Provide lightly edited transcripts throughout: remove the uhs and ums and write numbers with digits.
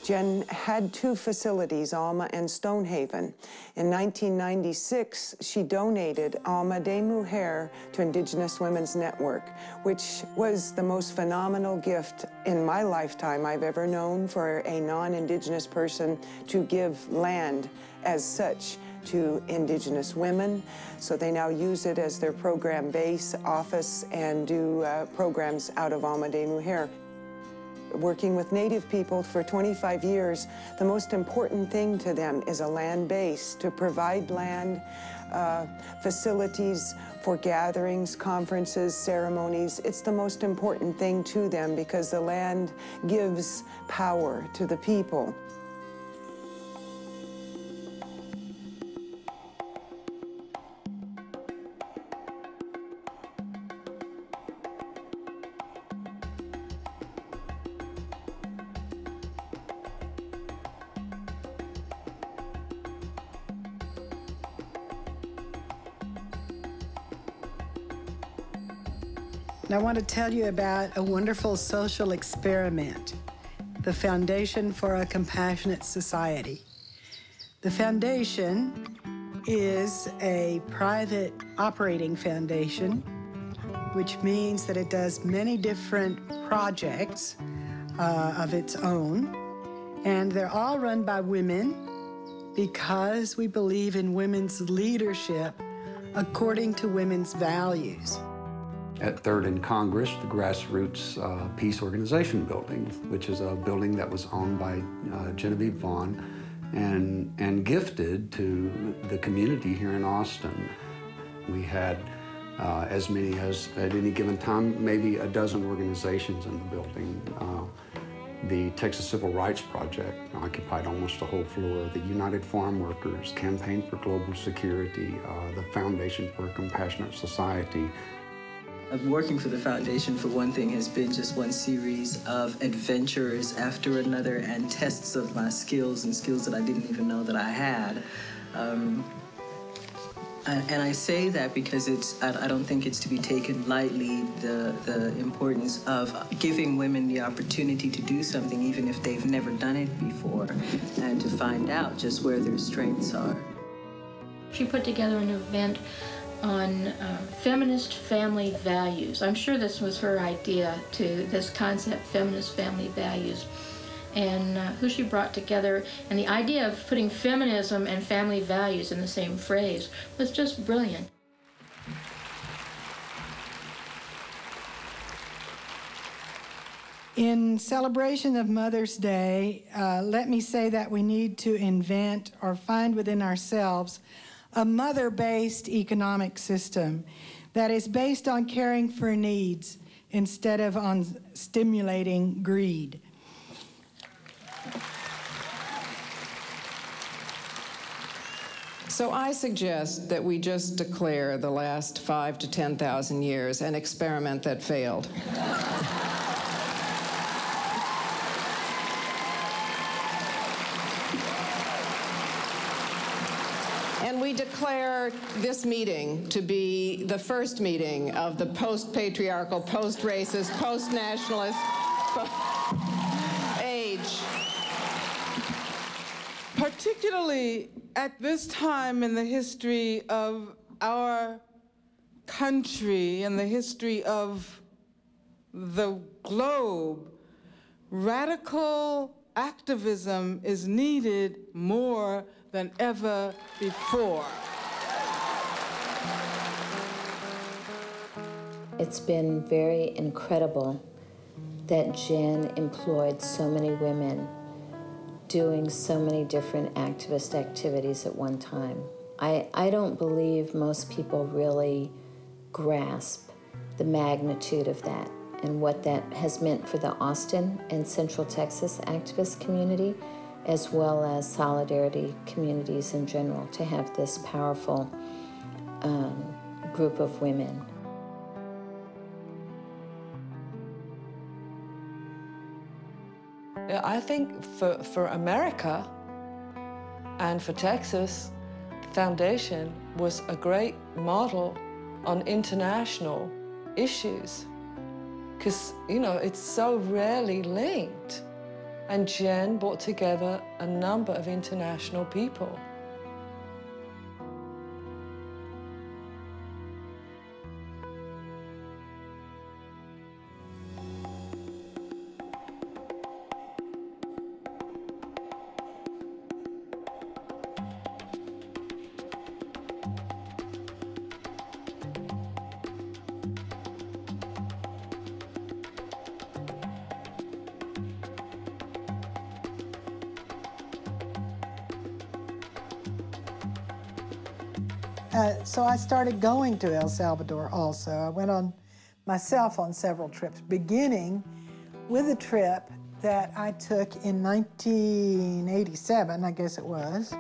Jen had two facilities, Alma and Stonehaven. In 1996, she donated Alma de Mujer to Indigenous Women's Network, which was the most phenomenal gift in my lifetime I've ever known for a non-Indigenous person to give land as such to Indigenous women. So they now use it as their program base, office, and do programs out of Alma de Mujer. Working with Native people for 25 years, the most important thing to them is a land base, to provide land, facilities for gatherings, conferences, ceremonies. It's the most important thing to them because the land gives power to the people. I want to tell you about a wonderful social experiment, the Foundation for a Compassionate Society. The foundation is a private operating foundation, which means that it does many different projects of its own, and they're all run by women because we believe in women's leadership according to women's values. At 3rd and Congress, the Grassroots Peace Organization building, which is a building that was owned by Genevieve Vaughan and gifted to the community here in Austin. We had as many as, at any given time, maybe a dozen organizations in the building. The Texas Civil Rights Project occupied almost the whole floor. The United Farm Workers, Campaign for Global Security, the Foundation for a Compassionate Society. Working for the foundation, for one thing, has been just one series of adventures after another and tests of my skills and skills that I didn't even know that I had. And I say that because I don't think it's to be taken lightly, the importance of giving women the opportunity to do something even if they've never done it before, and to find out just where their strengths are. She put together an event on feminist family values. I'm sure this was her idea, to this concept, feminist family values, and who she brought together. And the idea of putting feminism and family values in the same phrase was just brilliant. In celebration of Mother's Day, let me say that we need to invent or find within ourselves a mother-based economic system that is based on caring for needs instead of on stimulating greed. So I suggest that we just declare the last 5,000 to 10,000 years an experiment that failed. And we declare this meeting to be the first meeting of the post-patriarchal, post-racist, post-nationalist age. Particularly at this time in the history of our country and the history of the globe, radical activism is needed more than ever before. It's been very incredible that Jen employed so many women doing so many different activist activities at one time. I don't believe most people really grasp the magnitude of that and what that has meant for the Austin and Central Texas activist community, as well as solidarity communities in general, to have this powerful group of women. I think for America and for Texas, the foundation was a great model on international issues, because, you know, it's so rarely linked. And Jen brought together a number of international people. So I started going to El Salvador also. I went on myself on several trips, beginning with a trip that I took in 1987, I guess it was.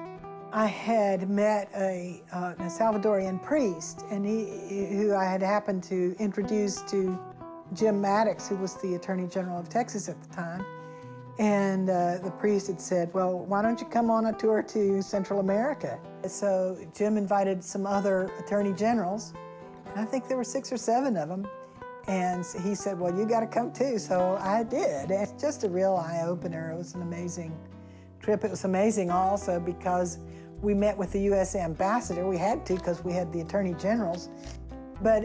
I had met a Salvadorian priest, and who I had happened to introduce to Jim Maddox, who was the Attorney General of Texas at the time. And the priest had said, well, why don't you come on a tour to Central America? So Jim invited some other attorney generals, and I think there were 6 or 7 of them. And he said, well, you got to come too. So I did. It's just a real eye-opener. It was an amazing trip. It was amazing also because we met with the U.S. ambassador. We had to because we had the attorney generals. But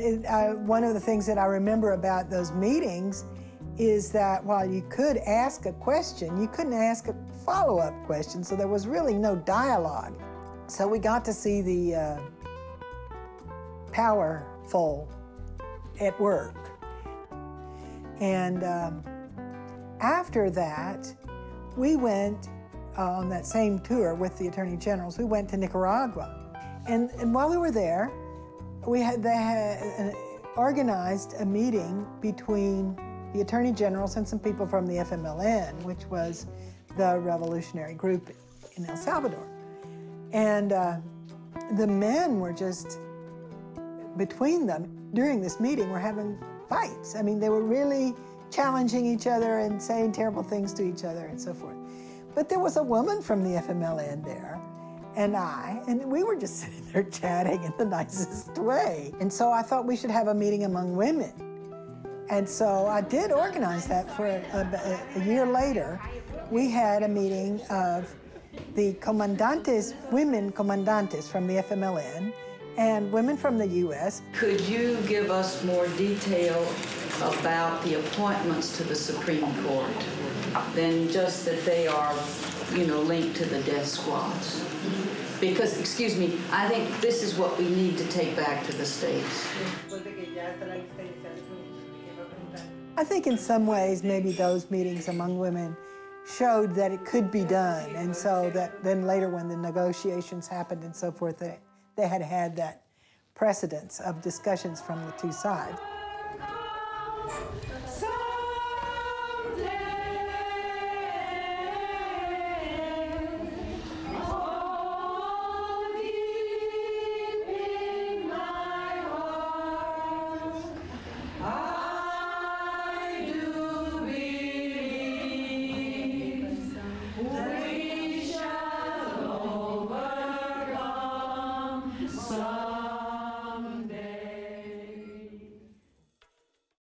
one of the things that I remember about those meetings is that while you could ask a question, you couldn't ask a follow-up question, so there was really no dialogue. So we got to see the powerful at work. And after that, we went on that same tour with the attorney generals. We went to Nicaragua. And while we were there, they had organized a meeting between the attorney generals and some people from the FMLN, which was the revolutionary group in El Salvador. And the men were just, between them, during this meeting, were having fights. I mean, they were really challenging each other and saying terrible things to each other and so forth. But there was a woman from the FMLN there, and we were just sitting there chatting in the nicest way. And so I thought we should have a meeting among women. And so I did organize that for a year later. We had a meeting of the comandantes, women comandantes from the FMLN, and women from the U.S. Could you give us more detail about the appointments to the Supreme Court than just that they are, linked to the death squads? Because, excuse me, I think this is what we need to take back to the states. I think in some ways maybe those meetings among women showed that it could be done, and so that then later when the negotiations happened and so forth, they had that precedence of discussions from the two sides.